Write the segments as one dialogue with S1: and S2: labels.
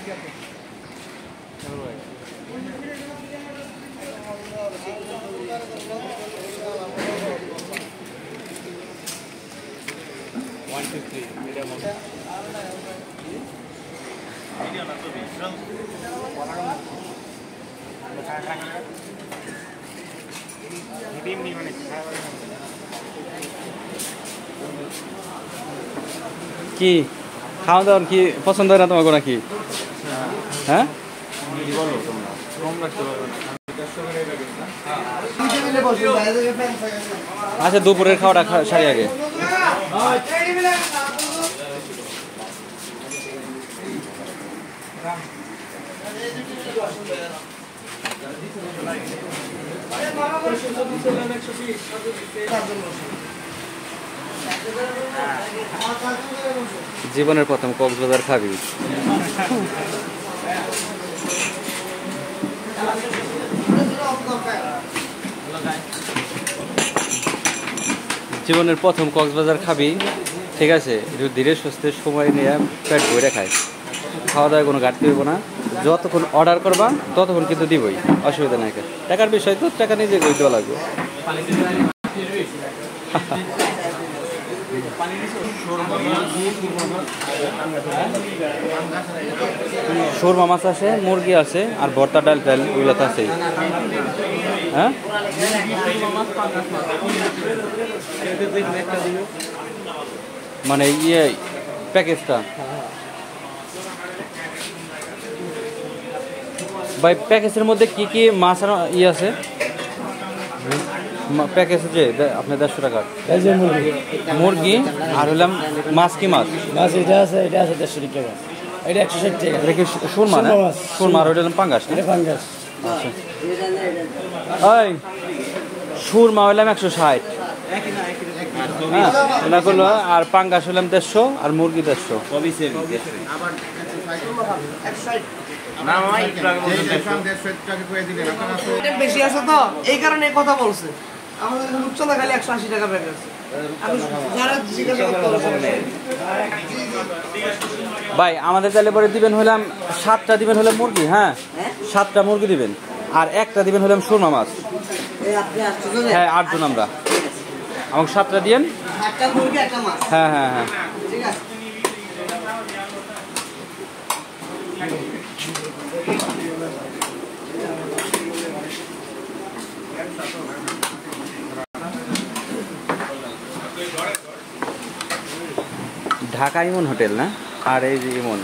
S1: কি খাওয়া দাওয়ার কি পছন্দ হয় না তোমাকে নাকি? হ্যাঁ আচ্ছা, দুপুরের খাওয়াটা সারি আগে। জীবনের প্রথম কক্সবাজার খাবি? জীবনের প্রথম কক্সবাজার খাবি, ঠিক আছে? ধীরে সুস্থে সময় নিয়ে পেট ভরে খায়, খাওয়া দাওয়ায় কোনো ঘাটতি হইব না। যতক্ষণ অর্ডার করবা ততক্ষণ কিন্তু দিবই, অসুবিধা নাই। টাকার বিষয় তো, টাকা নিজে করে দেওয়া লাগবে। শোরমা মাছ আছে, মুরগি আছে, আর ভর্তা ডাল টাল ওইগুলো তো আছেই। হ্যাঁ মানে ইয়ে প্যাকেজটা ভাই, প্যাকেজের মধ্যে কি কি মাছ আর ইয়ে আছে? প্যাকেজ হচ্ছে আপনার 150 টাকার মুরগি, আর হলাম মাছ। কি মাছ?
S2: মাছ এটা আছে 150 টাকা, এটা 160 টাকা।
S1: এটা কি সুরমা? না সুরমা, আর ওইটা হলাম পাঙ্গাস।
S2: এটা পাঙ্গাস।
S1: আচ্ছা, ওই সুরমা হইলাম 160, হ্যাঁ এটা করলো। আর পাঙ্গাস হলাম 150, আর মুরগি 150।
S3: বেশি আছে তো এই কারণে কথা বলছে। আমাদের রূপচন্দা খালি 180 টাকা প্যাকেজ।
S1: ভাই আমাদের তাহলে পরে দিবেন হলাম 7টা দিবেন হলাম মুরগি। হ্যাঁ 7টা মুরগি দিবেন, আর একটা দিবেন হলাম সুরমা মাছ। হ্যাঁ 8 জন আমরা, আমাকে 7টা দিয়েন। হ্যাঁ হ্যাঁ হ্যাঁ ঠিক আছে। ঢাকা ইমন হোটেল না? আর এই যে ইমন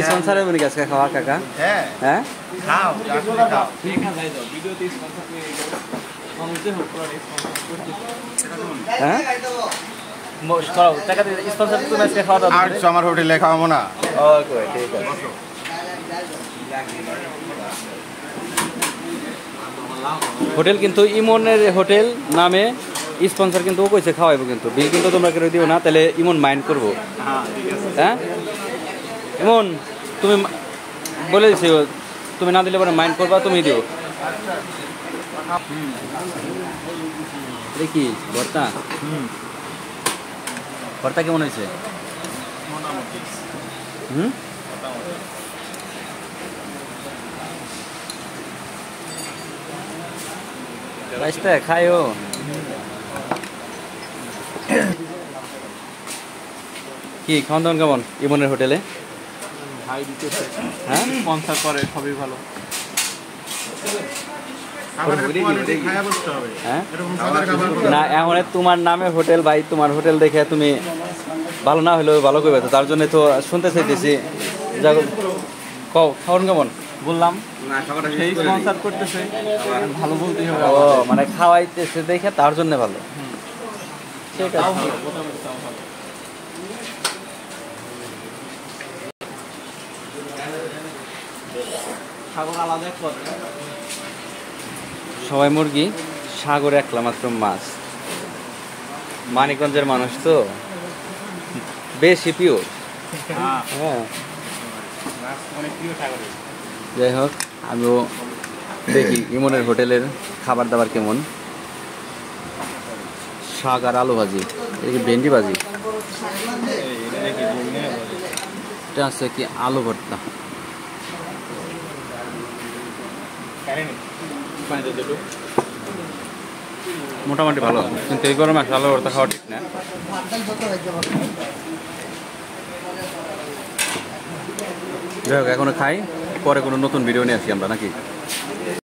S1: স্পন্সর হবে নাকি আজকে খাওয়া কাকা? হ্যাঁ হ্যাঁ
S4: আমার হোটেলে খাওয়াবো না।
S1: ওকে ঠিক আছে। হোটেল কিন্তু ইমনের হোটেল নামে স্পন্সর কিন্তু ও কইছে খাওয়াইবো, কিন্তু বিল কিন্তু তোমরা কেউ দিও না, তাহলে ইমন মাইন্ড করবো। হ্যাঁ ইমন তুমি বলে দিছি, তুমি না দিলে পরে মাইন্ড করবা, তুমি দিও। কি ভর্তা? ভর্তা কেমন হয়েছে? রাইসটা খাইও। কি খাওয়ান দাওয়ান কেমন ইমনের হোটেলে? হ্যাঁ
S4: স্পন্সর করে, সবই ভালো।
S1: না এখন তোমার নামে হোটেল ভাই, তোমার হোটেল দেখে তুমি ভালো না হলেও ভালো করবে তো, তার জন্য তো শুনতে চাইতেছি। খাওয়ান কেমন বললাম,
S4: স্পন্সর করতেছে ভালো বলতে হবে।
S1: ও মানে খাওয়াইতেছে দেখে তার জন্য ভালো। ঠিক আছে। সবাই মুরগি, সাগরে একলা মাত্র মাছ। মানিকগঞ্জের মানুষ তো বেশি পিওর। হ্যাঁ যাই হোক, আমিও দেখি ইমনের হোটেলের খাবার দাবার কেমন। শাক আর আলু ভাজি, এদিকে ভেন্ডি ভাজি, এটা আছে কি আলু ভর্তা। মোটামুটি ভালো, কিন্তু এই গরমে আসলে আলু ভর্তা খাওয়া ঠিক না। যাই হোক, এখনো খাই, পরে কোনো নতুন ভিডিও নিয়ে আসি আমরা নাকি।